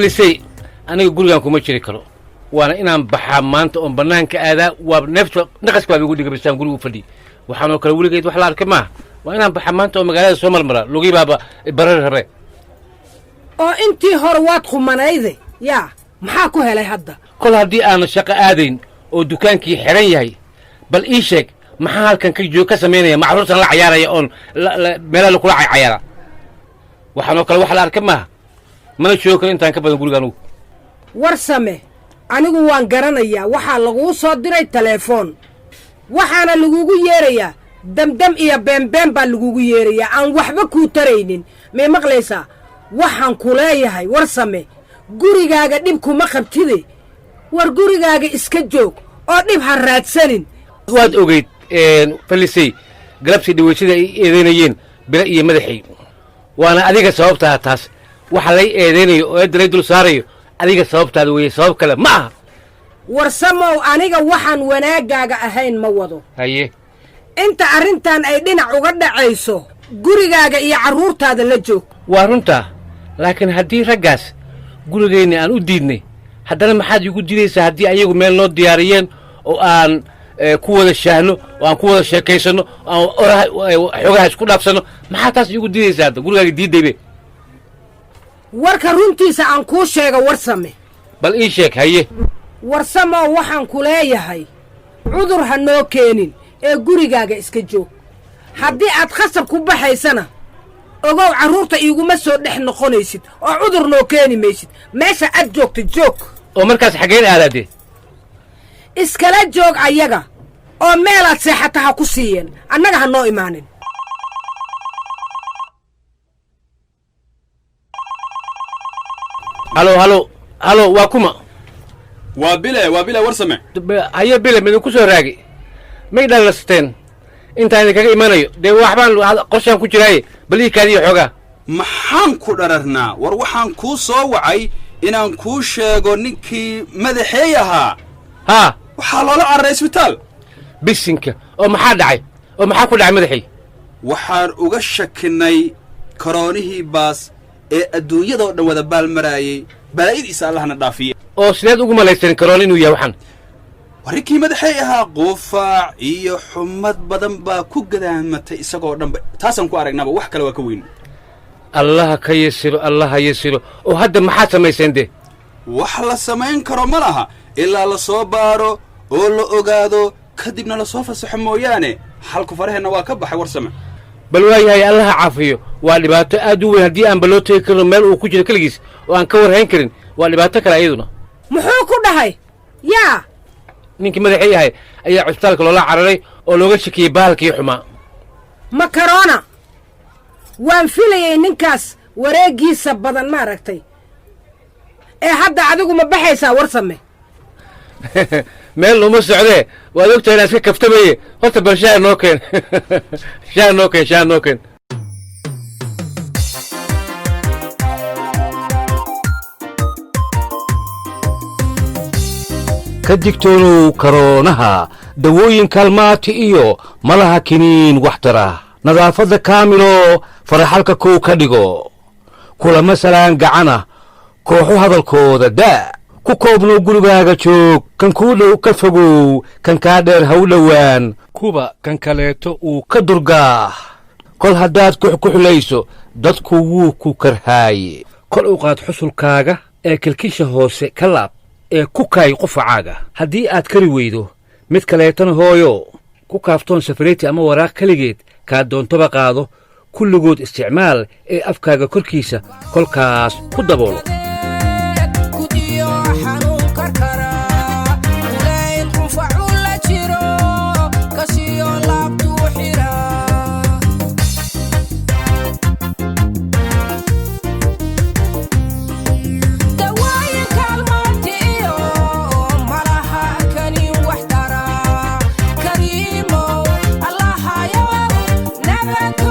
Fallisay aniga gurigan kuma jiri karo waana inaan baxaa maanta oo banaanka aadaa waa neefta naqaska baa igu dhigay guriga u fadhi waxaan oo kale weligeed wax la arkay ma waa inaan baxaa maanta oo magaalada soo marmara lugi baaba barar rabe oo intii hor waad xumanayday yaa maxaa ku helay hadda kol haddii aan shaqo aadayn oo dukaankii xiran yahay bal ii sheeg maxaa halkan ka sameynaya macruurtan la ciyaaraya oon meelaha kula ciyaara waxaan oo kale wax la arkay ma mana joogo kale intaan ka badan gurigan uu Warsame anigu waan garanayaa waxaa lagu soo diray telefoon waxaana lagugu yeerayaa damdam iyo beenbeen baa lagugu yeerayaa aan waxba kuu taraynin may maqlaysaa waxaan ku leeyahay Warsame gurigaaga dhib kuma qabtide war gurigaaga iska joog oo dhib ha raadsanin waad ogeyd Fallisay galabsi dhiweysida ay eedeynayeen bila iyo madaxay waana adiga sababtaa taas waxa lay eedeynayo oo eedanay dul saarayo adiga sababtaada weeye sabab kale ma aha Warsamow aniga waxaan wanaagaaga ahayn ma wado haye inta arrintan ay dhinac uga dhacayso gurigaaga iyo carruurtaada la joog waa runtaa laakiin haddii raggaas gurigeenna aan u diidnay haddana maxaad igu diidaysaa haddii ayagu meel noo diyaariyeen oo aan ku wada shaahno oo aan ku wada sheekaysano oo xogaha isku dhaafsano maxaa taas igu diidaysaa hadda gurigaaga diidaybe warka runtiisa aan kuu sheego Warsame bal ii sheeg haye Warsamow waxaan ku leeyahay cudur ha noo keenin ee gurigaaga iska joog haddii aad khasab ku baxaysana ogow carruurta iiguma soo dhex noqonaysid oo cudur noo keeni maysid meesha aad joogta joog oo markaas xaggeen aadaadee iskala joog ayaga oo meelaad seexata ha ku siiyeen annaga ha noo imaanin halo waa kuma waa bile Warsame haye bile midin ku soo raagi may dhalasteen intaan idinkaga imanayo dee waxbaan qorshaan ku jiraaye bal ii kaadiyo xoogaa maxaan ku dhararnaa war waxaan kuu soo wacay inaan kuu sheego ninkii madaxeey ahaa haa waxaa loola cararay isbitaal bisinka oo maxaa dhacay oo maxaa ku dhacay madaxay waxaan uga shakinay karoonihii baas ee adduunyadoo dhan wada baalmaraayey balaa'adiisa allahna dhaafiye oo sideed ugu malaysan karoon inuu yahay waxaan warrinkii madaxay ahaa quufaac iyo xumad badan baa ku gadaamatay isagoo dhanba taasaan ku aragnaaba wax kale waa ka weyn allaha ka yasiro oo hadda maxaad samayseen dee wax la samayn karo ma laha ilaa la soo baaro oo la ogaado kadibna la soo fasaxo mooyaane xalku faraheenna waa ka baxay Warsame bal waayahay allaha caafiyo waa dhibaato aad u weyn haddii aan baloo tegi karno meel uu ku jiro keligiis oo aan ka warhayn karin waa dhibaato kale ayaduna muxuu ku dhahay yaa ninkii madaxii ahay ayaa cusbitaalka loola cararay oo looga shakiyey bahalkii xumaa makarona waan filayay ninkaas wareegiisa badan ma aragtay ee hadda adigu ma baxaysaa Warsame meel uma socdee waad ogtahay inaan iska kaftamaye horta bal shaah noo keen shaah noo keen ka digtoonow karoonaha dawooyin kaalmaati iyo malaha kiniin waxtara nadaafadda kaamilo faraxalka kow ka dhigo kulama salaan gacana kooxu hadalkooda daa ku koobnow gurigaaga joog kan kuu dhow ka fogow kan kaa dheer ha u dhowaan kuba kan kaleeto uu ka durgaah kol haddaad kuxkuxulayso dadku wuu ku karhaaye kol u qaad xusulkaaga ee kilkisha hoose ka laab ee ku kaay qufacaaga haddii aad kari weydo mid kaleetana hooyo ku kaaftoon safareeti ama waraaq keligeed kaa doontoba qaado kulligood isticmaal ee afkaaga korkiisa kolkaas ku daboolo Never